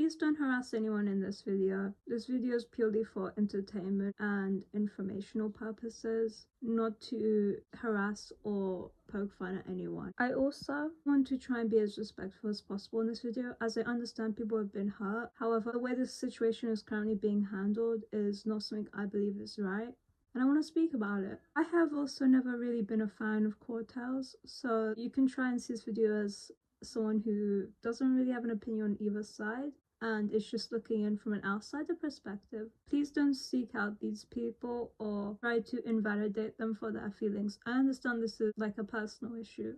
Please don't harass anyone in this video. This video is purely for entertainment and informational purposes, not to harass or poke fun at anyone. I also want to try and be as respectful as possible in this video, as I understand people have been hurt. However, the way this situation is currently being handled is not something I believe is right, and I want to speak about it. I have also never really been a fan of Quartelz, so you can try and see this video as someone who doesn't really have an opinion on either side and is just looking in from an outsider perspective. Please don't seek out these people or try to invalidate them for their feelings. I understand this is like a personal issue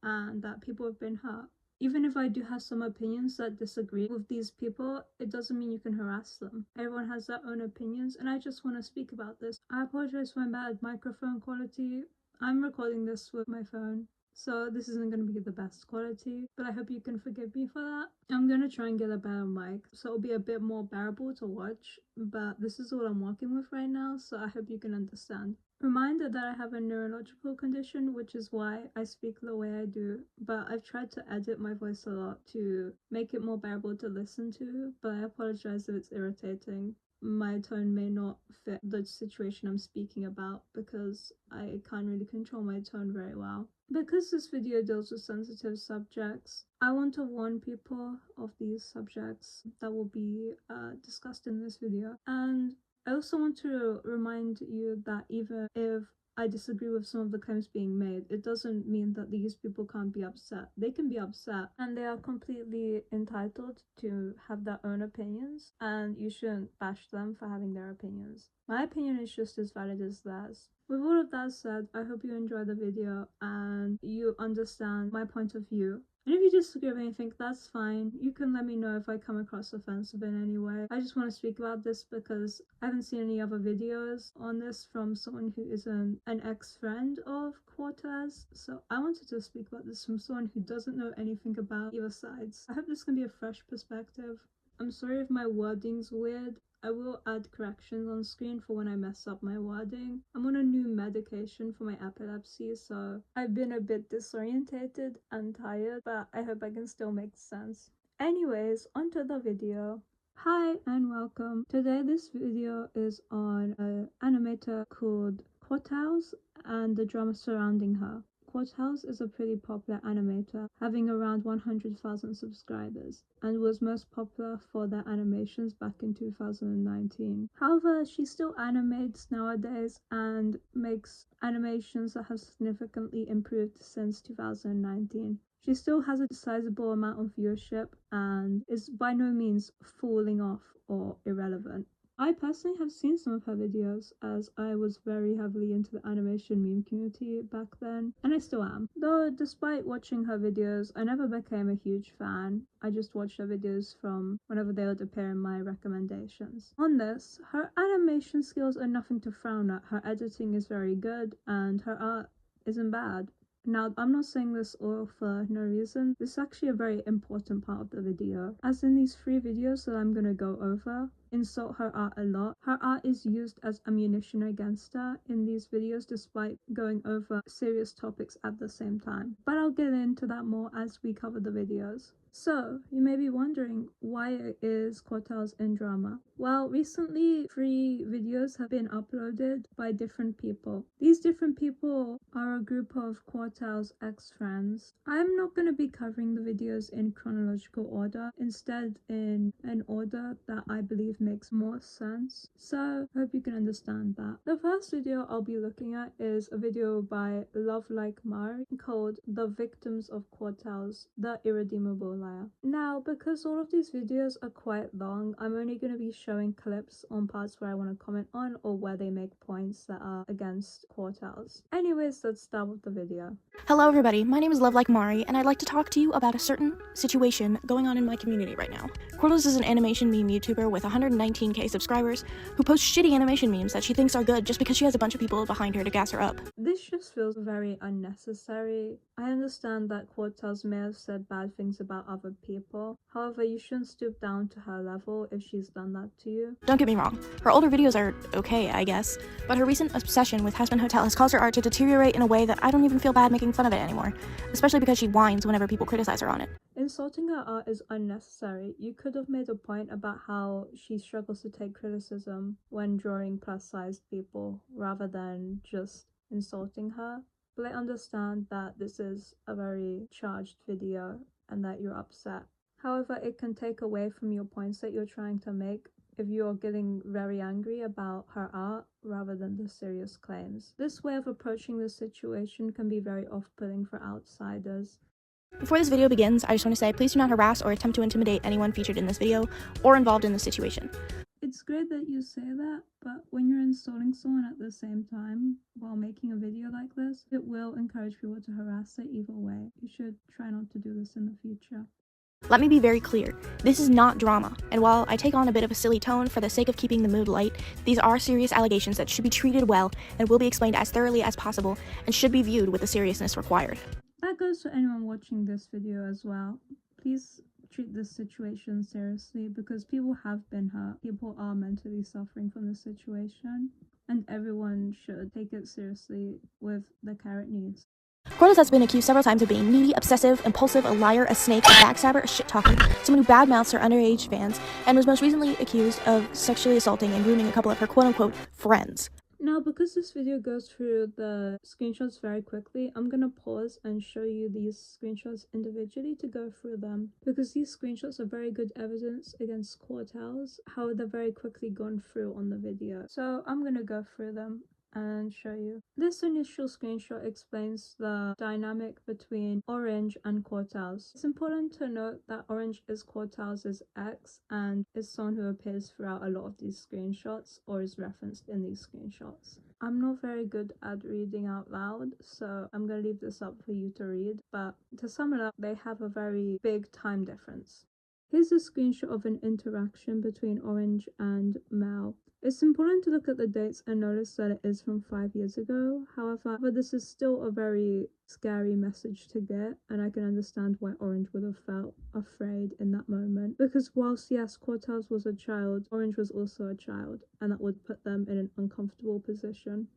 and that people have been hurt. Even if I do have some opinions that disagree with these people, it doesn't mean you can harass them. Everyone has their own opinions, and I just want to speak about this. I apologize for my bad microphone quality. I'm recording this with my phone, so this isn't going to be the best quality, but I hope you can forgive me for that. I'm going to try and get a better mic, so it'll be a bit more bearable to watch, but this is all I'm working with right now, so I hope you can understand. Reminder that I have a neurological condition, which is why I speak the way I do, but I've tried to edit my voice a lot to make it more bearable to listen to, but I apologize if it's irritating. My tone may not fit the situation I'm speaking about because I can't really control my tone very well. Because this video deals with sensitive subjects, I want to warn people of these subjects that will be discussed in this video. And I also want to remind you that even if I disagree with some of the claims being made, it doesn't mean that these people can't be upset. They can be upset and they are completely entitled to have their own opinions, and you shouldn't bash them for having their opinions. My opinion is just as valid as theirs. With all of that said, I hope you enjoy the video and you understand my point of view. And if you disagree with anything, that's fine. You can let me know if I come across offensive in any way. I just want to speak about this because I haven't seen any other videos on this from someone who isn't an ex-friend of Quartelz. So I wanted to speak about this from someone who doesn't know anything about either sides. I hope this can be a fresh perspective. I'm sorry if my wording's weird. I will add corrections on screen for when I mess up my wording. I'm on a new medication for my epilepsy, so I've been a bit disorientated and tired, but I hope I can still make sense. Anyways, onto the video. Hi and welcome. Today this video is on an animator called Quartelz and the drama surrounding her. Quartelz is a pretty popular animator, having around 100,000 subscribers, and was most popular for their animations back in 2019. However, she still animates nowadays and makes animations that have significantly improved since 2019. She still has a sizable amount of viewership and is by no means falling off or irrelevant. I personally have seen some of her videos, as I was very heavily into the animation meme community back then, and I still am. Though despite watching her videos, I never became a huge fan. I just watched her videos from whenever they would appear in my recommendations. On this, her animation skills are nothing to frown at. Her editing is very good and her art isn't bad. Now, I'm not saying this all for no reason. This is actually a very important part of the video, as in these 3 videos that I'm gonna go over insult her art a lot. Her art is used as ammunition against her in these videos, despite going over serious topics at the same time. But I'll get into that more as we cover the videos. So, you may be wondering, why is Quartelz in drama? Well, recently 3 videos have been uploaded by different people. These different people are a group of Quartelz ex-friends. I'm not going to be covering the videos in chronological order, instead in an order that I believe makes more sense. So, I hope you can understand that. The first video I'll be looking at is a video by Love Like Mari called The Victims of Quartelz, The Irredeemable Liar. Now, because all of these videos are quite long, I'm only going to be showing clips on parts where I want to comment on or where they make points that are against Quartelz. Anyways, let's start with the video. Hello everybody, my name is Love Like Mari, and I'd like to talk to you about a certain situation going on in my community right now. Quartelz is an animation meme YouTuber with 119k subscribers who posts shitty animation memes that she thinks are good just because she has a bunch of people behind her to gas her up. This just feels very unnecessary. I understand that Quartelz may have said bad things about other people. However, you shouldn't stoop down to her level if she's done that to you. Don't get me wrong, her older videos are okay, I guess, but her recent obsession with Harassment Hotel has caused her art to deteriorate in a way that I don't even feel bad making fun of it anymore, especially because she whines whenever people criticize her on it. In Insulting her art is unnecessary. You could have made a point about how she struggles to take criticism when drawing plus-sized people rather than just insulting her. But I understand that this is a very charged video and that you're upset. However, it can take away from your points that you're trying to make if you're getting very angry about her art rather than the serious claims. This way of approaching the situation can be very off-putting for outsiders. Before this video begins, I just want to say please do not harass or attempt to intimidate anyone featured in this video or involved in this situation. It's great that you say that, but when you're insulting someone at the same time while making a video like this, it will encourage people to harass it either way. You should try not to do this in the future. Let me be very clear, this is not drama, and while I take on a bit of a silly tone for the sake of keeping the mood light, these are serious allegations that should be treated well and will be explained as thoroughly as possible and should be viewed with the seriousness required. That goes to anyone watching this video as well. Please treat this situation seriously because people have been hurt. People are mentally suffering from this situation, and everyone should take it seriously with the care it needs. Quartelz has been accused several times of being needy, obsessive, impulsive, a liar, a snake, a backstabber, a shit-talker, someone who badmouths her underage fans, and was most recently accused of sexually assaulting and grooming a couple of her quote-unquote friends. Now, because this video goes through the screenshots very quickly, I'm gonna pause and show you these screenshots individually to go through them, because these screenshots are very good evidence against Quartelz, how they're very quickly gone through on the video. So I'm gonna go through them and show you. This initial screenshot explains the dynamic between Orange and Quartelz. It's important to note that Orange is Quartelz's ex and is someone who appears throughout a lot of these screenshots or is referenced in these screenshots. I'm not very good at reading out loud, so I'm gonna leave this up for you to read, but to sum it up, they have a very big time difference. Here's a screenshot of an interaction between Orange and Mel. It's important to look at the dates and notice that it is from 5 years ago. However, this is still a very scary message to get, and I can understand why Orange would have felt afraid in that moment. Because whilst yes, Quartelz was a child, Orange was also a child, and that would put them in an uncomfortable position.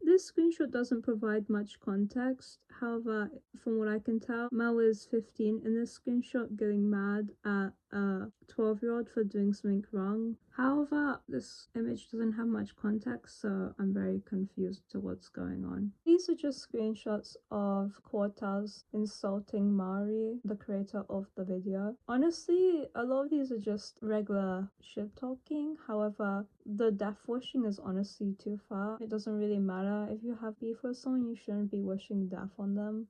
This screenshot doesn't provide much context. However, from what I can tell, Mel is 15 in this screenshot getting mad at a 12-year-old for doing something wrong. However, this image doesn't have much context, so I'm very confused to what's going on. These are just screenshots of Quartelz insulting Mari, the creator of the video. Honestly, a lot of these are just regular shit talking. However, the death wishing is honestly too far. It doesn't really matter. If you have beef with someone, you shouldn't be wishing death on them.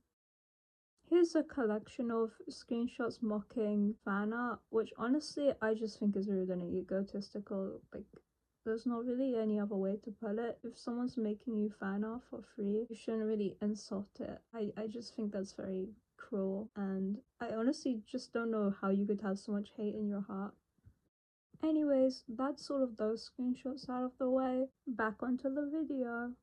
Here's a collection of screenshots mocking fan art, which honestly I just think is rude and egotistical. Like, there's not really any other way to put it. If someone's making you fan art for free, you shouldn't really insult it. I just think that's very cruel, and I honestly just don't know how you could have so much hate in your heart. Anyways, that's all of those screenshots out of the way. Back onto the video.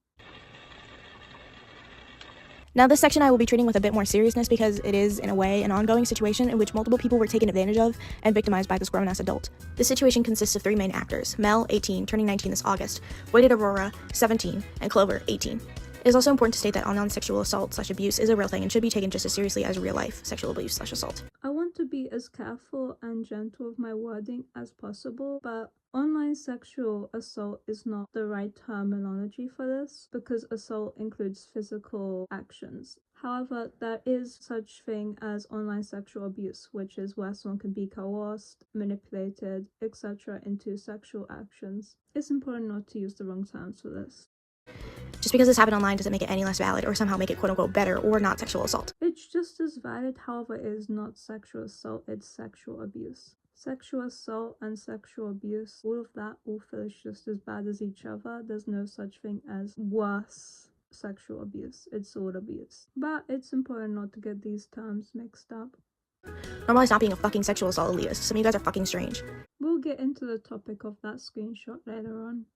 Now this section I will be treating with a bit more seriousness because it is, in a way, an ongoing situation in which multiple people were taken advantage of and victimized by this grown-ass adult. This situation consists of 3 main actors: Mel, 18, turning 19 this August, Voided Aurora, 17, and Clover, 18. It is also important to state that online sexual assault/abuse is a real thing and should be taken just as seriously as real-life sexual abuse/assault. I want to be as careful and gentle with my wording as possible, but online sexual assault is not the right terminology for this because assault includes physical actions. However, there is such thing as online sexual abuse, which is where someone can be coerced, manipulated, etc. into sexual actions. It's important not to use the wrong terms for this. Just because this happened online doesn't make it any less valid or somehow make it quote-unquote better or not sexual assault. It's just as valid, however, it is not sexual assault, it's sexual abuse. Sexual assault and sexual abuse, all of that all feels just as bad as each other. There's no such thing as worse sexual abuse. It's all abuse. But it's important not to get these terms mixed up. Normalize not being a fucking sexual assault elitist. Some of you guys are fucking strange. We'll get into the topic of that screenshot later on.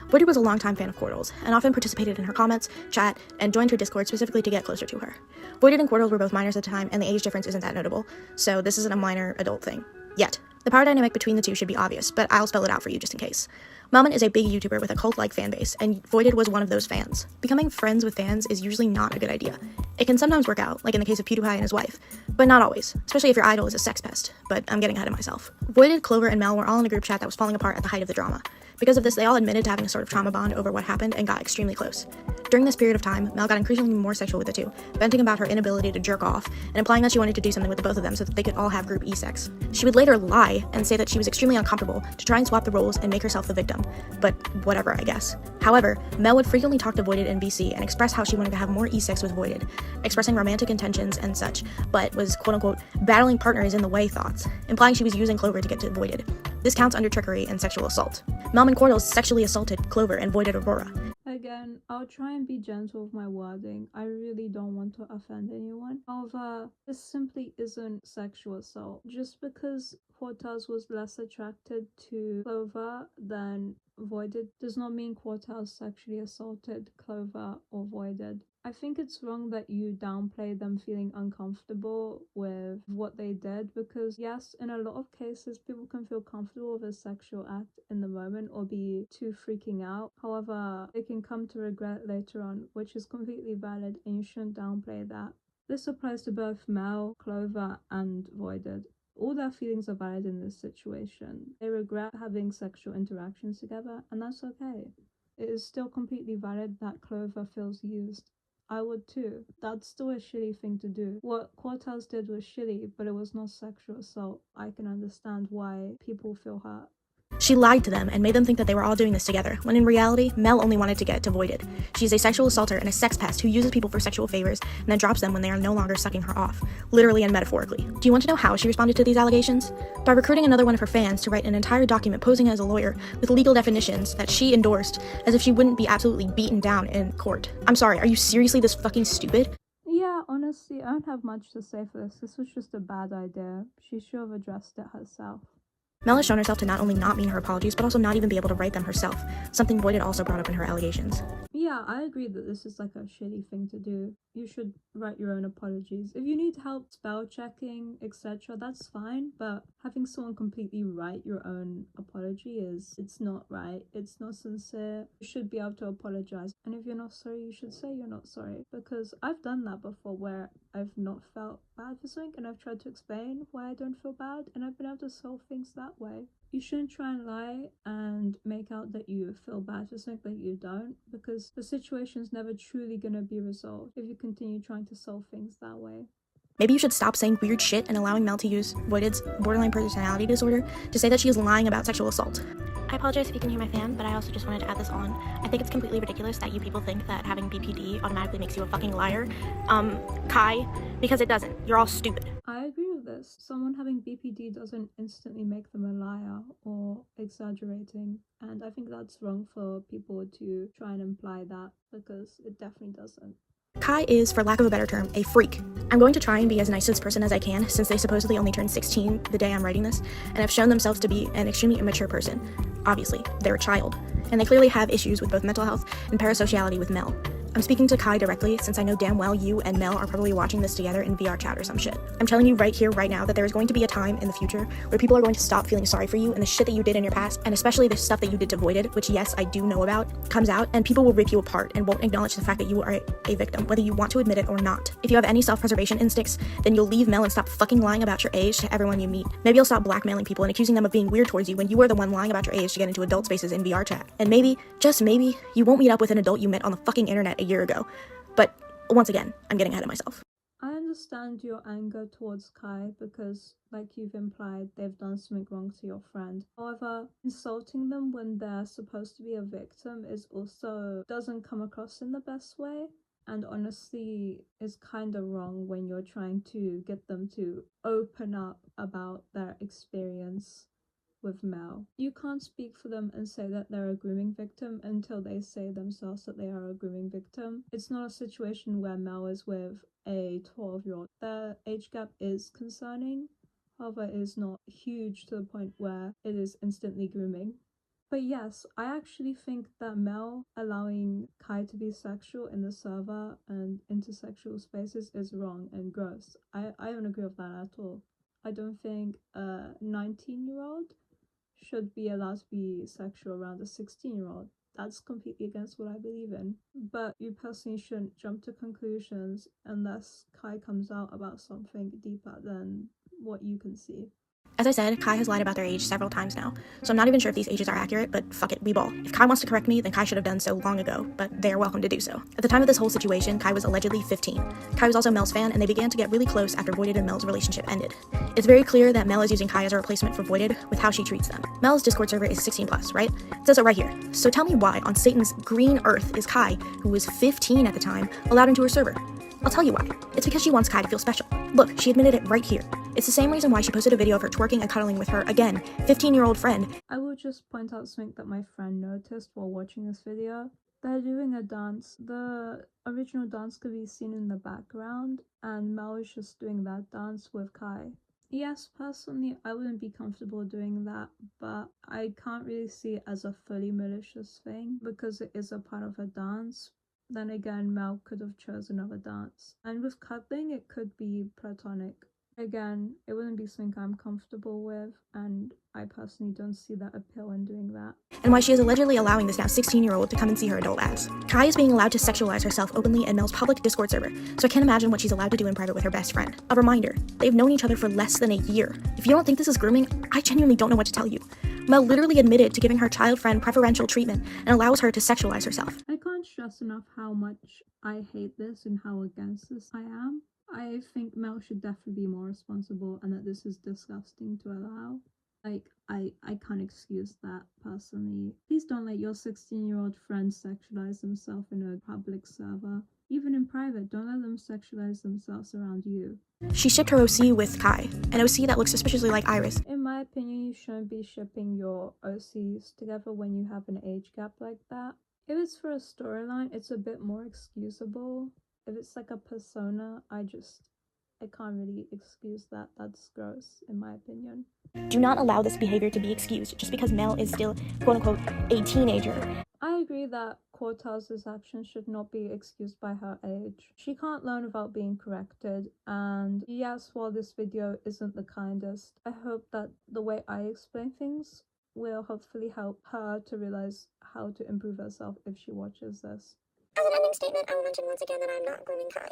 Voided was a longtime fan of Quartelz, and often participated in her comments, chat, and joined her Discord specifically to get closer to her. Voided and Quartelz were both minors at the time, and the age difference isn't that notable, so this isn't a minor adult thing. Yet. The power dynamic between the two should be obvious, but I'll spell it out for you just in case. Melman is a big YouTuber with a cult-like fanbase, and Voided was one of those fans. Becoming friends with fans is usually not a good idea. It can sometimes work out, like in the case of PewDiePie and his wife, but not always, especially if your idol is a sex pest, but I'm getting ahead of myself. Voided, Clover, and Mel were all in a group chat that was falling apart at the height of the drama. Because of this, they all admitted to having a sort of trauma bond over what happened and got extremely close. During this period of time, Mel got increasingly more sexual with the two, venting about her inability to jerk off, and implying that she wanted to do something with the both of them so that they could all have group E-sex. She would later lie and say that she was extremely uncomfortable to try and swap the roles and make herself the victim, but whatever, I guess. However, Mel would frequently talk to Voided in VC and express how she wanted to have more E-sex with Voided, expressing romantic intentions and such, but was quote-unquote battling partners in the way thoughts, implying she was using Clover to get to Voided. This counts under trickery and sexual assault. Mel and Quartelz sexually assaulted Clover and Voided Aurora. Again, I'll try and be gentle with my wording. I really don't want to offend anyone. However, this simply isn't sexual assault. Just because Quartelz was less attracted to Clover than Voided does not mean Quartelz sexually assaulted Clover or Voided. I think it's wrong that you downplay them feeling uncomfortable with what they did, because yes, in a lot of cases people can feel comfortable with a sexual act in the moment or be too freaking out. However, they can come to regret later on, which is completely valid, and you shouldn't downplay that. This applies to both Mel, Clover, and Voided. All their feelings are valid in this situation. They regret having sexual interactions together, and that's okay. It is still completely valid that Clover feels used. I would too. That's still a shitty thing to do. What Quartelz did was shitty, but it was not sexual assault. I can understand why people feel hurt. She lied to them and made them think that they were all doing this together, when in reality, Mel only wanted to get to Voided. She is a sexual assaulter and a sex pest who uses people for sexual favors and then drops them when they are no longer sucking her off, literally and metaphorically. Do you want to know how she responded to these allegations? By recruiting another one of her fans to write an entire document posing as a lawyer with legal definitions that she endorsed, as if she wouldn't be absolutely beaten down in court. I'm sorry, are you seriously this fucking stupid? Yeah, honestly, I don't have much to say for this. This was just a bad idea. She should have addressed it herself. Mel has shown herself to not only not mean her apologies, but also not even be able to write them herself, something Voided also brought up in her allegations. Yeah, I agree that this is like a shitty thing to do. You should write your own apologies. If you need help spell checking, etc., that's fine, but having someone completely write your own apology it's not right. It's not sincere. You should be able to apologize. And if you're not sorry, you should say you're not sorry. Because I've done that before where I've not felt bad for something and I've tried to explain why I don't feel bad and I've been able to solve things that way. You shouldn't try and lie and make out that you feel bad for something that you don't, because the situation's never truly gonna be resolved if you continue trying to solve things that way. Maybe you should stop saying weird shit and allowing Mel to use Voided's borderline personality disorder to say that she is lying about sexual assault. I apologize if you can hear my fan, but I also just wanted to add this on. I think it's completely ridiculous that you people think that having BPD automatically makes you a fucking liar. Kai, because it doesn't. You're all stupid. I agree with this. Someone having BPD doesn't instantly make them a liar or exaggerating, and I think that's wrong for people to try and imply that, because it definitely doesn't. Kai is, for lack of a better term, a freak. I'm going to try and be as nice to this person as I can, since they supposedly only turned 16 the day I'm writing this, and have shown themselves to be an extremely immature person. Obviously, they're a child, and they clearly have issues with both mental health and parasociality with Mel. I'm speaking to Kai directly, since I know damn well you and Mel are probably watching this together in VR chat or some shit. I'm telling you right here, right now, that there is going to be a time in the future where people are going to stop feeling sorry for you and the shit that you did in your past, and especially the stuff that you did to Voided, which yes, I do know about, comes out, and people will rip you apart and won't acknowledge the fact that you are a victim, whether you want to admit it or not. If you have any self-preservation instincts, then you'll leave Mel and stop fucking lying about your age to everyone you meet. Maybe you'll stop blackmailing people and accusing them of being weird towards you when you were the one lying about your age to get into adult spaces in VR chat. And maybe, just maybe, you won't meet up with an adult you met on the fucking internet a year ago. But, once again, I'm getting ahead of myself. I understand your anger towards Kai because, like you've implied, they've done something wrong to your friend. However, insulting them when they're supposed to be a victim is also doesn't come across in the best way, and honestly is kind of wrong when you're trying to get them to open up about their experience with Mel. You can't speak for them and say that they're a grooming victim until they say themselves that they are a grooming victim. It's not a situation where Mel is with a 12-year-old. Their age gap is concerning, however, it is not huge to the point where it is instantly grooming. But yes, I actually think that Mel allowing Kai to be sexual in the server and intersexual spaces is wrong and gross. I don't agree with that at all. I don't think a 19-year-old should be allowed to be sexual around a 16-year-old. That's completely against what I believe in. But you personally shouldn't jump to conclusions unless Kai comes out about something deeper than what you can see. As I said, Kai has lied about their age several times now, so I'm not even sure if these ages are accurate, but fuck it, we ball. If Kai wants to correct me, then Kai should have done so long ago, but they're welcome to do so. At the time of this whole situation, Kai was allegedly 15. Kai was also Mel's fan, and they began to get really close after Voided and Mel's relationship ended. It's very clear that Mel is using Kai as a replacement for Voided with how she treats them. Mel's Discord server is 16 plus, right? It says it right here. So tell me why on Satan's green earth is Kai, who was 15 at the time, allowed into her server? I'll tell you why. It's because she wants Kai to feel special. Look, she admitted it right here. It's the same reason why she posted a video of her twerking and cuddling with her, again, 15-year-old friend. I will just point out something that my friend noticed while watching this video. They're doing a dance. The original dance could be seen in the background, and Mel is just doing that dance with Kai. Yes, personally, I wouldn't be comfortable doing that, but I can't really see it as a fully malicious thing because it is a part of a dance. Then again, Mel could have chosen another dance. And with cuddling, it could be platonic. Again, it wouldn't be something I'm comfortable with, and I personally don't see that appeal in doing that. And why she is allegedly allowing this now 16-year-old to come and see her adult ass. Kai is being allowed to sexualize herself openly in Mel's public Discord server, so I can't imagine what she's allowed to do in private with her best friend. A reminder, they've known each other for less than a year. If you don't think this is grooming, I genuinely don't know what to tell you. Mel literally admitted to giving her child friend preferential treatment and allows her to sexualize herself. I can't stress enough how much I hate this and how against this I am. I think Mel should definitely be more responsible, and that this is disgusting to allow. Like, I can't excuse that personally. Please don't let your 16-year-old friend sexualize themselves in a public server. Even in private, don't let them sexualize themselves around you. She shipped her OC with Kai, an OC that looks suspiciously like Iris. In my opinion, you shouldn't be shipping your OCs together when you have an age gap like that. If it's for a storyline, it's a bit more excusable. If it's like a persona, I can't really excuse that. That's gross, in my opinion. Do not allow this behavior to be excused just because Mel is still, quote-unquote, a teenager. I agree that Quartelz's actions should not be excused by her age. She can't learn without being corrected, and yes, while this video isn't the kindest, I hope that the way I explain things will hopefully help her to realize how to improve herself if she watches this. As an ending statement, I will mention once again that I'm not grooming Kai.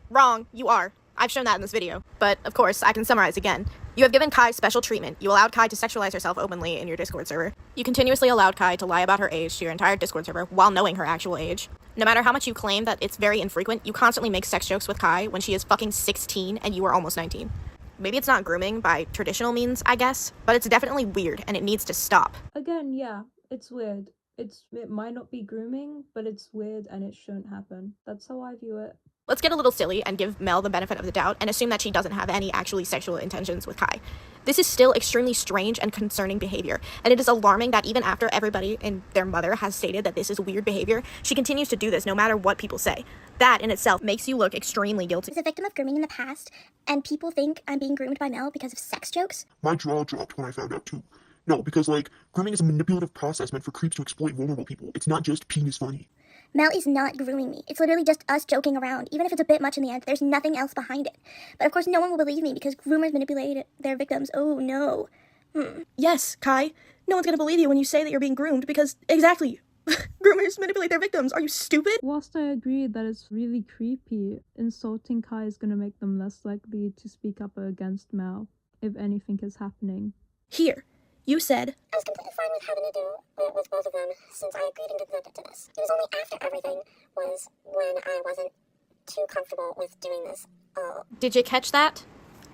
Wrong, you are. I've shown that in this video. But, of course, I can summarize again. You have given Kai special treatment. You allowed Kai to sexualize herself openly in your Discord server. You continuously allowed Kai to lie about her age to your entire Discord server while knowing her actual age. No matter how much you claim that it's very infrequent, you constantly make sex jokes with Kai when she is fucking 16 and you are almost 19. Maybe it's not grooming by traditional means, I guess, but it's definitely weird and it needs to stop. Again, yeah, it's weird. It might not be grooming, but it's weird and it shouldn't happen. That's how I view it. Let's get a little silly and give Mel the benefit of the doubt and assume that she doesn't have any actually sexual intentions with Kai. This is still extremely strange and concerning behavior, and it is alarming that even after everybody and their mother has stated that this is weird behavior, she continues to do this no matter what people say. That in itself makes you look extremely guilty. I was a victim of grooming in the past, and people think I'm being groomed by Mel because of sex jokes. My jaw dropped when I found out too. No, because grooming is a manipulative process meant for creeps to exploit vulnerable people. It's not just penis funny. Mel is not grooming me. It's literally just us joking around. Even if it's a bit much in the end, there's nothing else behind it. But of course, no one will believe me because groomers manipulate their victims. Oh no. Yes, Kai. No one's gonna believe you when you say that you're being groomed because, exactly, groomers manipulate their victims. Are you stupid? Whilst I agree that it's really creepy, insulting Kai is going to make them less likely to speak up against Mel if anything is happening. Here. You said, I was completely fine with having to do it with both of them since I agreed and consented to this. It was only after everything was when I wasn't too comfortable with doing this. Did you catch that?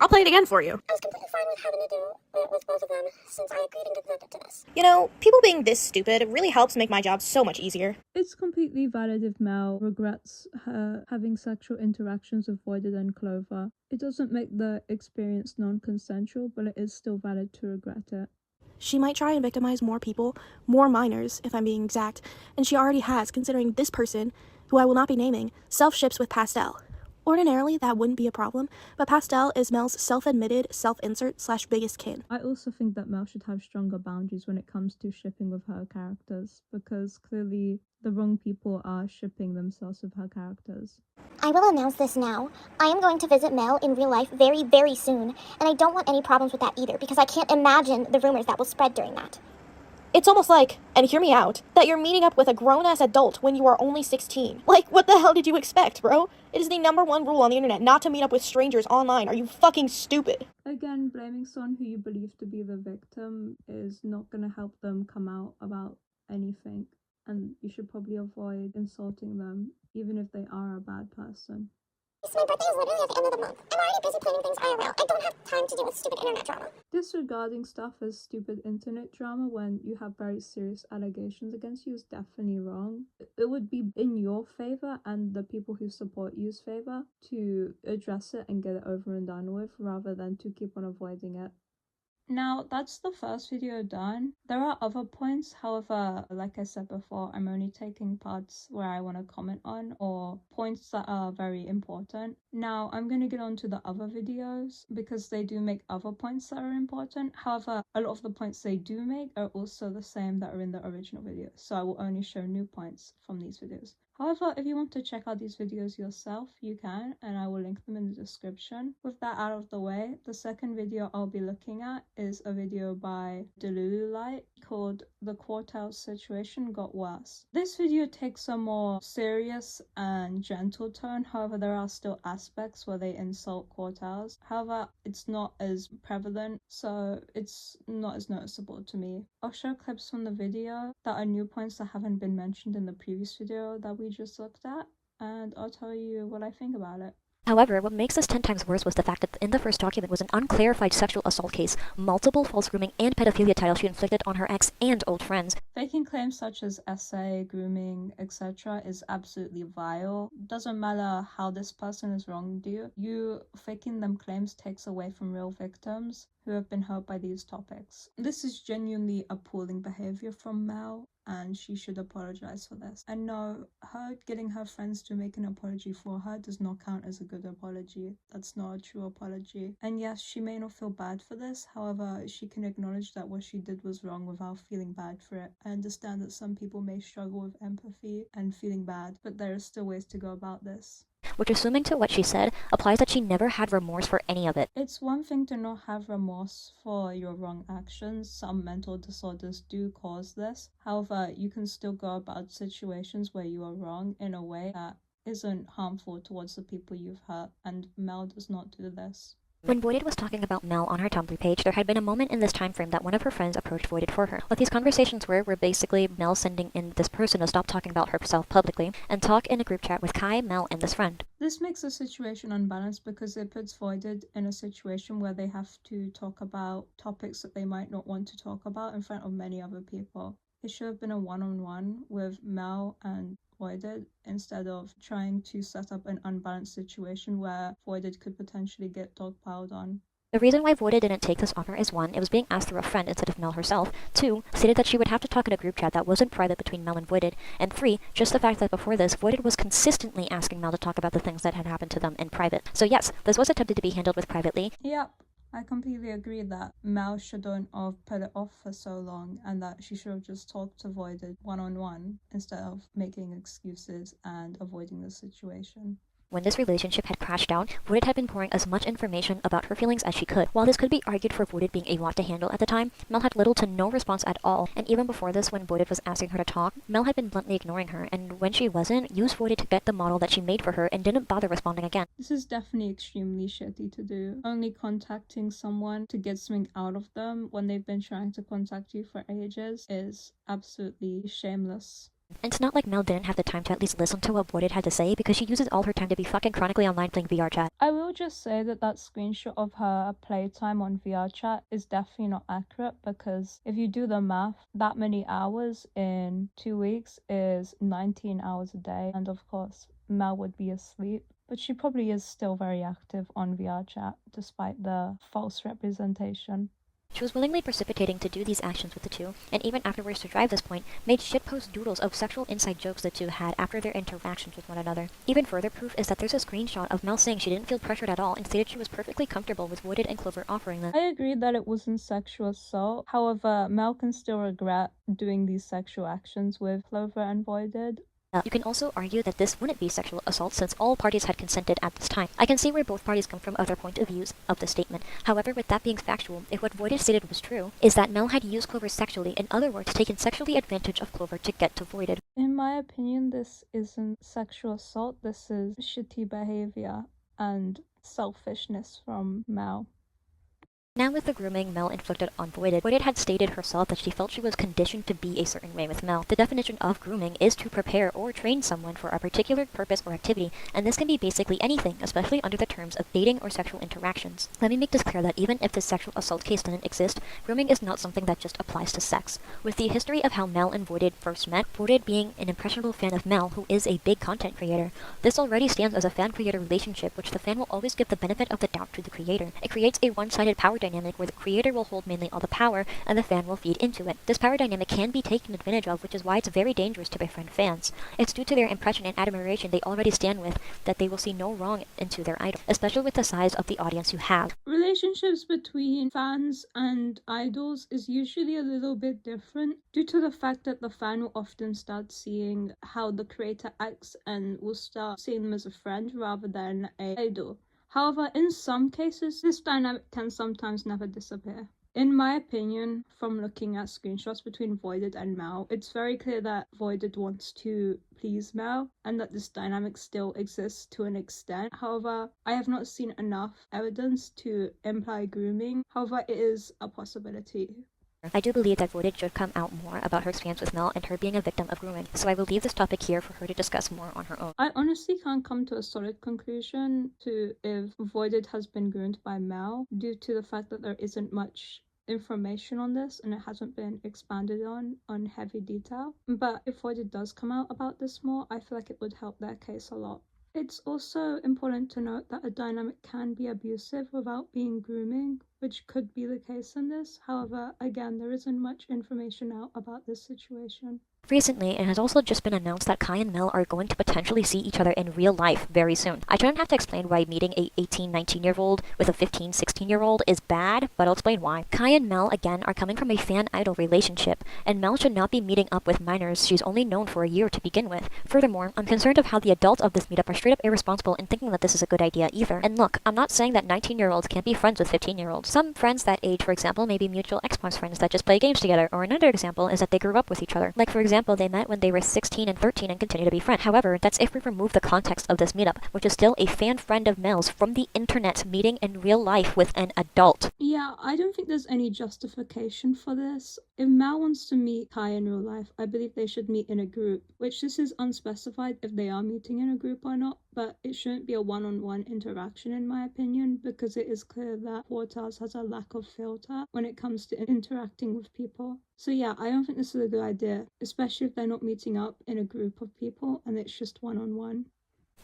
I'll play it again for you. I was completely fine with having to do it with both of them since I agreed and consented to this. You know, people being this stupid really helps make my job so much easier. It's completely valid if Mel regrets her having sexual interactions with Voided and Clover. It doesn't make the experience non-consensual, but it is still valid to regret it. She might try and victimize more people, more minors, if I'm being exact, and she already has, considering this person, who I will not be naming, self-ships with Pastel. Ordinarily, that wouldn't be a problem, but Pastel is Mel's self-admitted self-insert / biggest kin. I also think that Mel should have stronger boundaries when it comes to shipping with her characters, because clearly the wrong people are shipping themselves with her characters. I will announce this now. I am going to visit Mel in real life very, very soon, and I don't want any problems with that either, because I can't imagine the rumors that will spread during that. It's almost like, and hear me out, that you're meeting up with a grown-ass adult when you are only 16. Like, what the hell did you expect, bro? It is the #1 rule on the internet not to meet up with strangers online. Are you fucking stupid? Again, blaming someone who you believe to be the victim is not going to help them come out about anything, and you should probably avoid insulting them, even if they are a bad person. My birthday is literally at the end of the month. I'm already busy planning things IRL. I don't have time to deal with stupid internet drama. Disregarding stuff as stupid internet drama when you have very serious allegations against you is definitely wrong. It would be in your favor and the people who support you's favor to address it and get it over and done with, rather than to keep on avoiding it. Now, that's the first video done. There are other points, however, like I said before, I'm only taking parts where I want to comment on or points that are very important. Now, I'm going to get on to the other videos because they do make other points that are important. However, a lot of the points they do make are also the same that are in the original video, so I will only show new points from these videos. However, if you want to check out these videos yourself, you can, and I will link them in the description. With that out of the way, the second video I'll be looking at is a video by Delulu Light called The Quartelz Situation Got Worse. This video takes a more serious and gentle tone, however there are still aspects where they insult Quartelz. However, it's not as prevalent, so it's not as noticeable to me. I'll show clips from the video that are new points that haven't been mentioned in the previous video that we just looked at, and I'll tell you what I think about it. However, what makes this 10 times worse was the fact that in the first document was an unclarified sexual assault case, multiple false grooming and pedophilia titles she inflicted on her ex and old friends. Faking claims such as essay, grooming, etc. is absolutely vile. Doesn't matter how this person has wronged you, faking them claims takes away from real victims who have been hurt by these topics. This is genuinely appalling behavior from Mel, and she should apologize for this. And no, her getting her friends to make an apology for her does not count as a good apology. That's not a true apology. And yes, she may not feel bad for this, however, she can acknowledge that what she did was wrong without feeling bad for it. I understand that some people may struggle with empathy and feeling bad, but there are still ways to go about this. Which, assuming to what she said, applies that she never had remorse for any of it. It's one thing to not have remorse for your wrong actions. Some mental disorders do cause this. However, you can still go about situations where you are wrong in a way that isn't harmful towards the people you've hurt, and Mel does not do this. When Voided was talking about Mel on her Tumblr page, there had been a moment in this time frame that one of her friends approached Voided for her. What these conversations were basically Mel sending in this person to stop talking about herself publicly and talk in a group chat with Kai, Mel, and this friend. This makes the situation unbalanced because it puts Voided in a situation where they have to talk about topics that they might not want to talk about in front of many other people. It should have been a one-on-one with Mel and Voided instead of trying to set up an unbalanced situation where Voided could potentially get dogpiled on. The reason why Voided didn't take this offer is 1, it was being asked through a friend instead of Mel herself, 2, stated that she would have to talk in a group chat that wasn't private between Mel and Voided, and 3, just the fact that before this, Voided was consistently asking Mel to talk about the things that had happened to them in private. So yes, this was attempted to be handled with privately. Yep. I completely agree that Mel shouldn't have put it off for so long and that she should have just talked to Voided one-on-one instead of making excuses and avoiding the situation. When this relationship had crashed out, Voided had been pouring as much information about her feelings as she could. While this could be argued for Voided being a lot to handle at the time, Mel had little to no response at all, and even before this, when Voided was asking her to talk, Mel had been bluntly ignoring her, and when she wasn't, used Voided to get the model that she made for her and didn't bother responding again. This is definitely extremely shitty to do. Only contacting someone to get something out of them when they've been trying to contact you for ages is absolutely shameless. It's not like Mel didn't have the time to at least listen to what Voided had to say, because she uses all her time to be fucking chronically online playing VR chat. I will just say that screenshot of her playtime on VR chat is definitely not accurate, because if you do the math, that many hours in 2 weeks is 19 hours a day, and of course Mel would be asleep. But she probably is still very active on VR chat, despite the false representation. She was willingly precipitating to do these actions with the two, and even afterwards to drive this point, made shitpost doodles of sexual inside jokes the two had after their interactions with one another. Even further proof is that there's a screenshot of Mel saying she didn't feel pressured at all and stated she was perfectly comfortable with Voided and Clover offering this. I agree that it wasn't sexual assault. However, Mel can still regret doing these sexual actions with Clover and Voided. You can also argue that this wouldn't be sexual assault since all parties had consented at this time. I can see where both parties come from other point of views of the statement. However, with that being factual, if what Voided stated was true, is that Mel had used Clover sexually, in other words, taken sexually advantage of Clover to get to Voided. In my opinion, this isn't sexual assault, this is shitty behavior and selfishness from Mel. Now with the grooming Mel inflicted on Voided, Voided had stated herself that she felt she was conditioned to be a certain way with Mel. The definition of grooming is to prepare or train someone for a particular purpose or activity, and this can be basically anything, especially under the terms of dating or sexual interactions. Let me make this clear that even if this sexual assault case didn't exist, grooming is not something that just applies to sex. With the history of how Mel and Voided first met, Voided being an impressionable fan of Mel, who is a big content creator, this already stands as a fan-creator relationship, which the fan will always give the benefit of the doubt to the creator. It creates a one-sided power dynamic where the creator will hold mainly all the power and the fan will feed into it. This power dynamic can be taken advantage of, which is why it's very dangerous to befriend fans. It's due to their impression and admiration they already stand with that they will see no wrong into their idol, especially with the size of the audience you have. Relationships between fans and idols is usually a little bit different due to the fact that the fan will often start seeing how the creator acts and will start seeing them as a friend rather than an idol. However, in some cases, this dynamic can sometimes never disappear. In my opinion, from looking at screenshots between Voided and Mel, it's very clear that Voided wants to please Mel and that this dynamic still exists to an extent. However, I have not seen enough evidence to imply grooming. However, it is a possibility. I do believe that Voided should come out more about her experience with Mel and her being a victim of grooming, so I will leave this topic here for her to discuss more on her own. I honestly can't come to a solid conclusion to if Voided has been groomed by Mel due to the fact that there isn't much information on this and it hasn't been expanded on heavy detail. But if Voided does come out about this more, I feel like it would help their case a lot. It's also important to note that a dynamic can be abusive without being grooming, which could be the case in this. However, again, there isn't much information out about this situation. Recently, it has also just been announced that Kai and Mel are going to potentially see each other in real life very soon. I shouldn't have to explain why meeting a 18, 19-year-old with a 15, 16-year-old is bad, but I'll explain why. Kai and Mel, again, are coming from a fan-idol relationship, and Mel should not be meeting up with minors she's only known for a year to begin with. Furthermore, I'm concerned of how the adults of this meetup are straight up irresponsible in thinking that this is a good idea either. And look, I'm not saying that 19-year-olds can't be friends with 15-year-olds. Some friends that age, for example, may be mutual Xbox friends that just play games together, or another example is that they grew up with each other. Like, for example, they met when they were 16 and 13 and continue to be friends. However, that's if we remove the context of this meetup, which is still a fan friend of Mel's from the internet meeting in real life with an adult. Yeah, I don't think there's any justification for this. If Mel wants to meet Kai in real life, I believe they should meet in a group, which this is unspecified if they are meeting in a group or not, but it shouldn't be a one-on-one interaction in my opinion, because it is clear that Quartelz has a lack of filter when it comes to interacting with people. So yeah, I don't think this is a good idea, especially if they're not meeting up in a group of people and it's just one-on-one.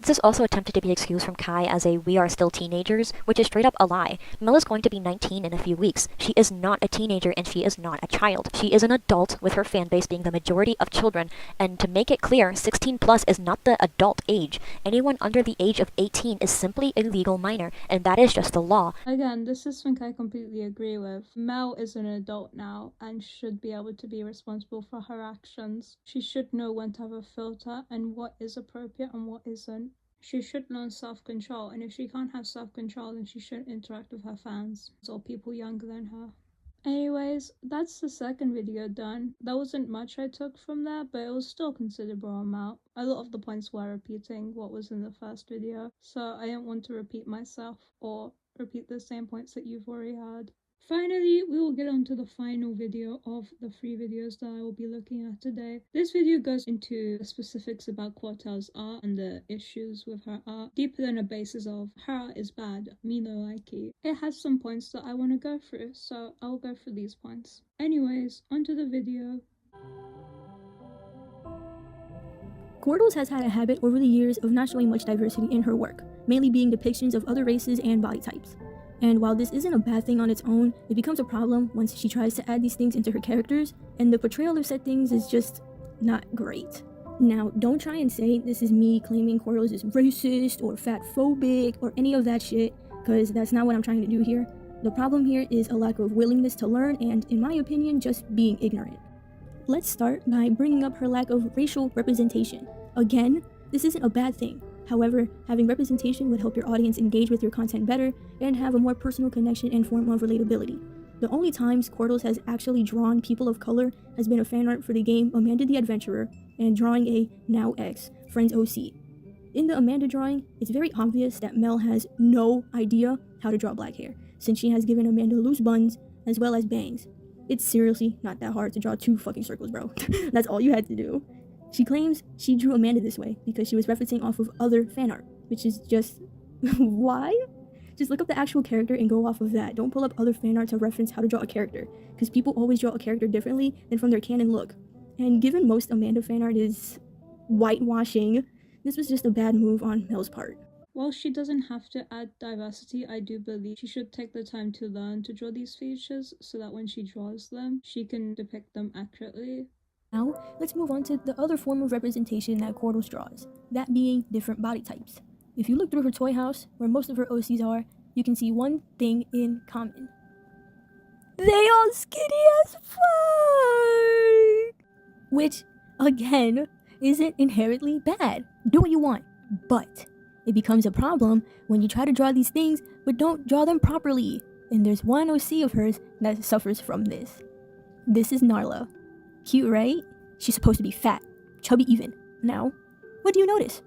This is also attempted to be excused from Kai as a "we are still teenagers," which is straight up a lie. Mel is going to be 19 in a few weeks. She is not a teenager and she is not a child. She is an adult, with her fan base being the majority of children, and to make it clear, 16 plus is not the adult age. Anyone under the age of 18 is simply a legal minor, and that is just the law. Again, this is something I completely agree with. Mel is an adult now and should be able to be responsible for her actions. She should know when to have a filter and what is appropriate and what isn't. She should learn self-control, and if she can't have self-control, then she shouldn't interact with her fans or people younger than her. Anyways, that's the second video done. There wasn't much I took from that, but it was still considerable amount. A lot of the points were repeating what was in the first video, so I didn't want to repeat myself or repeat the same points that you've already heard. Finally, we will get on to the final video of the 3 videos that I will be looking at today. This video goes into the specifics about Quartel's art and the issues with her art, deeper than a basis of her art is bad, me no like it. It has some points that I want to go through, so I'll go through these points. Anyways, onto the video. Quartelz has had a habit over the years of not showing much diversity in her work, mainly being depictions of other races and body types. And while this isn't a bad thing on its own, it becomes a problem once she tries to add these things into her characters, and the portrayal of said things is just not great. Now, don't try and say this is me claiming Quartelz is racist or fatphobic or any of that shit, because that's not what I'm trying to do here. The problem here is a lack of willingness to learn and, in my opinion, just being ignorant. Let's start by bringing up her lack of racial representation. Again, this isn't a bad thing. However, having representation would help your audience engage with your content better and have a more personal connection and form of relatability. The only times Quartelz has actually drawn people of color has been a fan art for the game Amanda the Adventurer and drawing a now ex friend's OC. In the Amanda drawing, it's very obvious that Mel has no idea how to draw black hair, since she has given Amanda loose buns as well as bangs. It's seriously not that hard to draw 2 fucking circles, bro. That's all you had to do. She claims she drew Amanda this way because she was referencing off of other fan art, which is just... why? Just look up the actual character and go off of that. Don't pull up other fan art to reference how to draw a character, because people always draw a character differently than from their canon look. And given most Amanda fan art is whitewashing, this was just a bad move on Mel's part. While she doesn't have to add diversity, I do believe she should take the time to learn to draw these features so that when she draws them, she can depict them accurately. Now, let's move on to the other form of representation that Quartelz draws, that being different body types. If you look through her toy house, where most of her OCs are, you can see one thing in common. They all skinny as fuck! Which, again, isn't inherently bad. Do what you want. But it becomes a problem when you try to draw these things but don't draw them properly. And there's one OC of hers that suffers from this. This is Narla. Cute, right? She's supposed to be fat, chubby even. Now, what do you notice?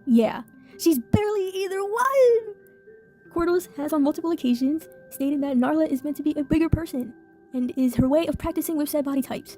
Yeah, she's barely either one! Quartelz has on multiple occasions stated that Narla is meant to be a bigger person, and is her way of practicing with said body types.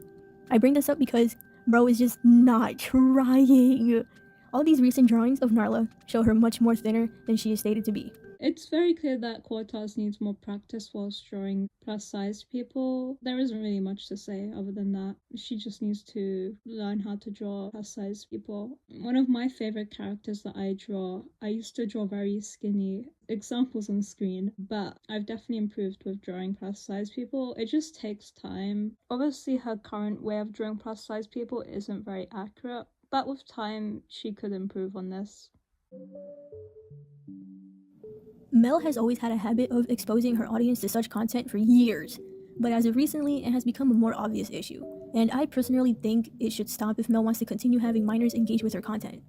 I bring this up because bro is just not trying. All these recent drawings of Narla show her much more thinner than she is stated to be. It's very clear that Quartelz needs more practice whilst drawing plus-sized people. There isn't really much to say other than that. She just needs to learn how to draw plus-sized people. One of my favorite characters that I draw, I used to draw very skinny examples on screen, but I've definitely improved with drawing plus-sized people. It just takes time. Obviously, her current way of drawing plus-sized people isn't very accurate, but with time, she could improve on this. Mel has always had a habit of exposing her audience to such content for years, but as of recently, it has become a more obvious issue, and I personally think it should stop if Mel wants to continue having minors engage with her content.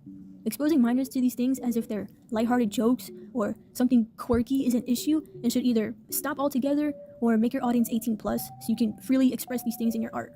Exposing minors to these things as if they're lighthearted jokes or something quirky is an issue and should either stop altogether or make your audience 18 plus so you can freely express these things in your art.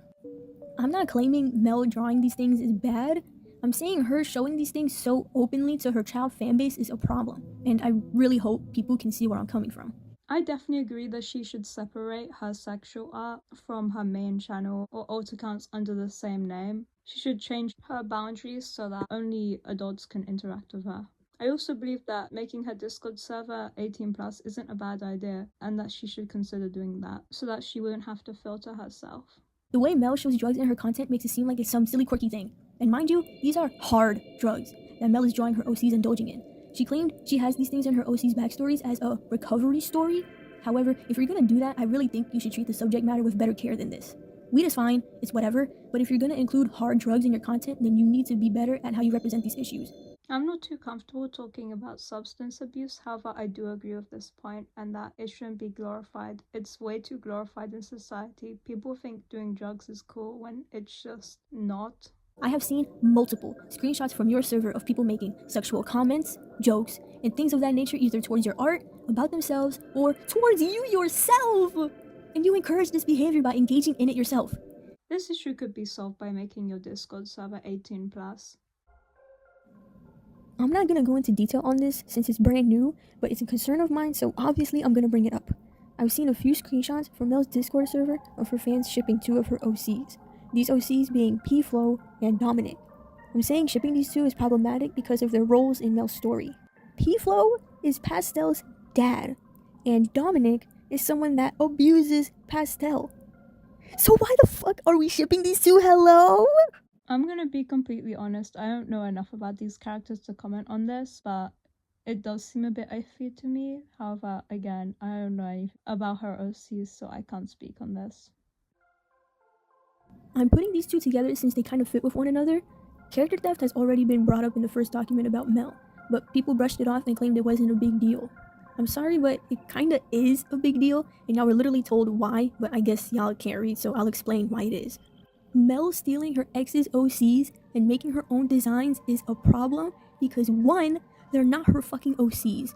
I'm not claiming Mel drawing these things is bad. I'm saying her showing these things so openly to her child fanbase is a problem, and I really hope people can see where I'm coming from. I definitely agree that she should separate her sexual art from her main channel or alt accounts under the same name. She should change her boundaries so that only adults can interact with her. I also believe that making her Discord server 18 plus isn't a bad idea, and that she should consider doing that so that she wouldn't have to filter herself. The way Mel shows drugs in her content makes it seem like it's some silly quirky thing. And mind you, these are hard drugs that Mel is drawing her OCs indulging in. She claimed she has these things in her OC's backstories as a recovery story. However, if you're gonna do that, I really think you should treat the subject matter with better care than this. Weed is fine, it's whatever, but if you're gonna include hard drugs in your content, then you need to be better at how you represent these issues. I'm not too comfortable talking about substance abuse, however I do agree with this point and that it shouldn't be glorified. It's way too glorified in society. People think doing drugs is cool when it's just not. I have seen multiple screenshots from your server of people making sexual comments, jokes, and things of that nature either towards your art, about themselves, or towards you yourself! And you encourage this behavior by engaging in it yourself. This issue could be solved by making your Discord server 18 plus. I'm not gonna go into detail on this since it's brand new, but it's a concern of mine, so obviously I'm gonna bring it up. I've seen a few screenshots from Mel's Discord server of her fans shipping 2 of her OCs. These OCs being P-Flow and Dominic. I'm saying shipping these 2 is problematic because of their roles in Mel's story. P-Flow is Pastel's dad, and Dominic is someone that abuses Pastel. So why the fuck are we shipping these 2? Hello? I'm gonna be completely honest, I don't know enough about these characters to comment on this, but It does seem a bit iffy to me. However, again, I don't know anything about her OCs, so I can't speak on this. I'm putting these two together since they kind of fit with one another. Character theft has already been brought up in the first document about Mel, but people brushed it off and claimed it wasn't a big deal. I'm sorry, but it kinda is a big deal, and y'all were literally told why, but I guess y'all can't read, so I'll explain why it is. Mel stealing her ex's OCs and making her own designs is a problem because 1, they're not her fucking OCs.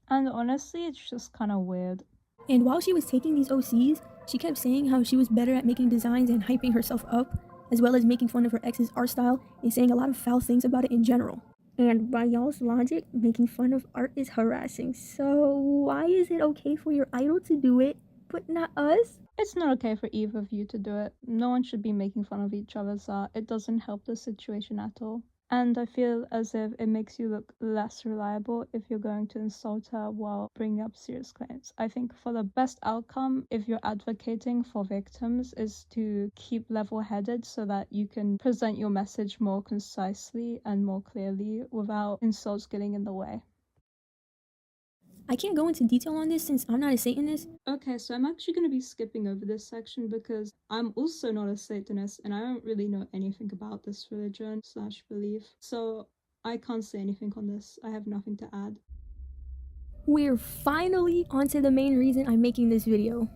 And honestly, it's just kind of weird. And while she was taking these OCs, she kept saying how she was better at making designs and hyping herself up, as well as making fun of her ex's art style and saying a lot of foul things about it in general. And by y'all's logic, making fun of art is harassing. So why is it okay for your idol to do it, but not us? It's not okay for either of you to do it. No one should be making fun of each other's art. It doesn't help the situation at all. And I feel as if it makes you look less reliable if you're going to insult her while bringing up serious claims. I think for the best outcome, if you're advocating for victims, is to keep level-headed so that you can present your message more concisely and more clearly without insults getting in the way. I can't go into detail on this since I'm not a Satanist. Okay, so I'm actually going to be skipping over this section because I'm also not a Satanist and I don't really know anything about this religion / belief. So I can't say anything on this. I have nothing to add. We're finally onto the main reason I'm making this video.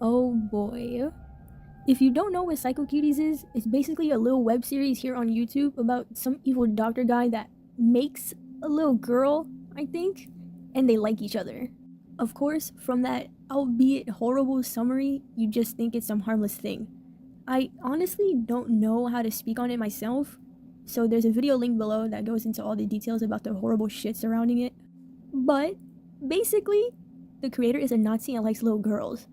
Oh boy. If you don't know what Psycho Cuties is, it's basically a little web series here on YouTube about some evil doctor guy that makes a little girl, I think, and they like each other. Of course, from that albeit horrible summary, you just think it's some harmless thing. I honestly don't know how to speak on it myself, so there's a video link below that goes into all the details about the horrible shit surrounding it. But basically, the creator is a Nazi and likes little girls.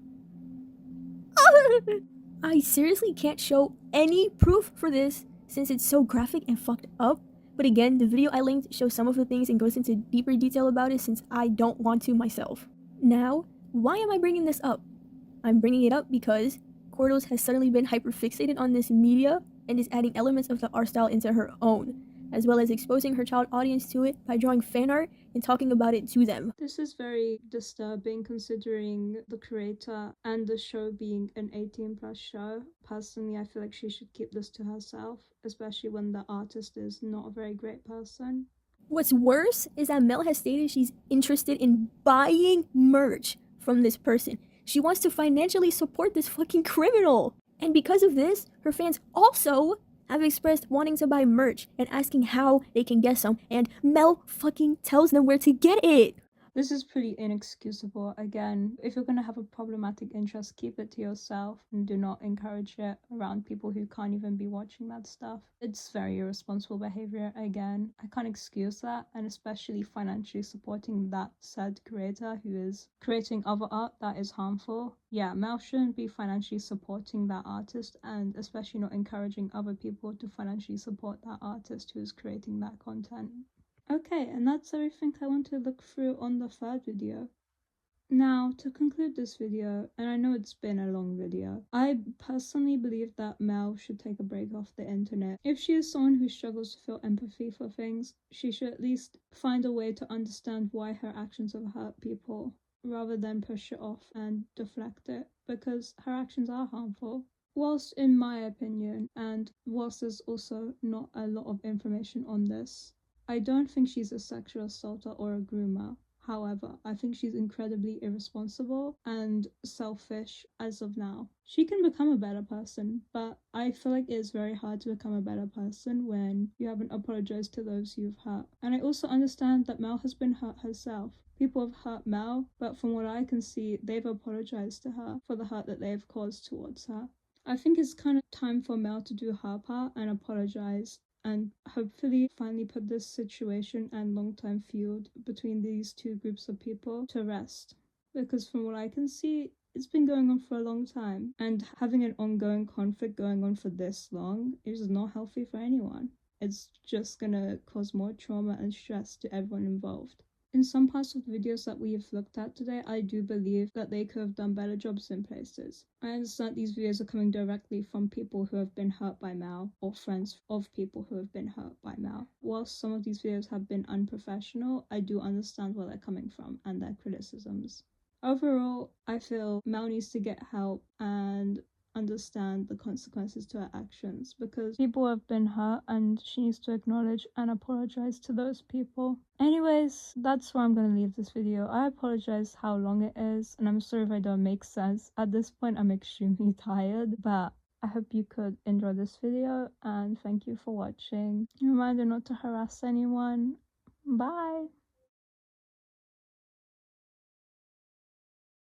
I seriously can't show any proof for this since it's so graphic and fucked up. But again, the video I linked shows some of the things and goes into deeper detail about it since I don't want to myself. Now, why am I bringing this up? I'm bringing it up because Quartelz has suddenly been hyperfixated on this media and is adding elements of the art style into her own, as well as exposing her child audience to it by drawing fan art and talking about it to them. This is very disturbing considering the creator and the show being an 18+ show. Personally, I feel like she should keep this to herself, especially when the artist is not a very great person. What's worse is that Mel has stated she's interested in buying merch from this person. She wants to financially support this fucking criminal. And because of this, her fans also have expressed wanting to buy merch and asking how they can get some, and Mel fucking tells them where to get it. This is pretty inexcusable. Again, if you're gonna have a problematic interest, keep it to yourself and do not encourage it around people who can't even be watching that stuff. It's very irresponsible behavior. Again, I can't excuse that, and especially financially supporting that said creator who is creating other art that is harmful. Yeah, Mel shouldn't be financially supporting that artist, and especially not encouraging other people to financially support that artist who is creating that content. Okay, and that's everything I want to look through on the third video. Now, to conclude this video, and I know it's been a long video, I personally believe that Mel should take a break off the internet. If she is someone who struggles to feel empathy for things, she should at least find a way to understand why her actions have hurt people, rather than push it off and deflect it, because her actions are harmful. Whilst in my opinion, and whilst there's also not a lot of information on this, I don't think she's a sexual assaulter or a groomer. However, I think she's incredibly irresponsible and selfish as of now. She can become a better person, but I feel like it is very hard to become a better person when you haven't apologized to those you've hurt. And I also understand that Mel has been hurt herself. People have hurt Mel, but from what I can see, they've apologized to her for the hurt that they've caused towards her. I think it's kind of time for Mel to do her part and apologize, and hopefully finally put this situation and long-term feud between these two groups of people to rest. Because from what I can see, it's been going on for a long time, and having an ongoing conflict going on for this long is not healthy for anyone. It's just gonna cause more trauma and stress to everyone involved. In some parts of the videos that we've looked at today, I do believe that they could have done better jobs in places. I understand these videos are coming directly from people who have been hurt by Mel or friends of people who have been hurt by Mel. Whilst some of these videos have been unprofessional, I do understand where they're coming from and their criticisms. Overall, I feel Mel needs to get help and understand the consequences to her actions, because people have been hurt and she needs to acknowledge and apologize to those people. Anyways, that's where I'm gonna leave this video. I apologize how long it is, and I'm sorry if I don't make sense. At this point, I'm extremely tired, but I hope you could enjoy this video, and thank you for watching. Reminder not to harass anyone. Bye!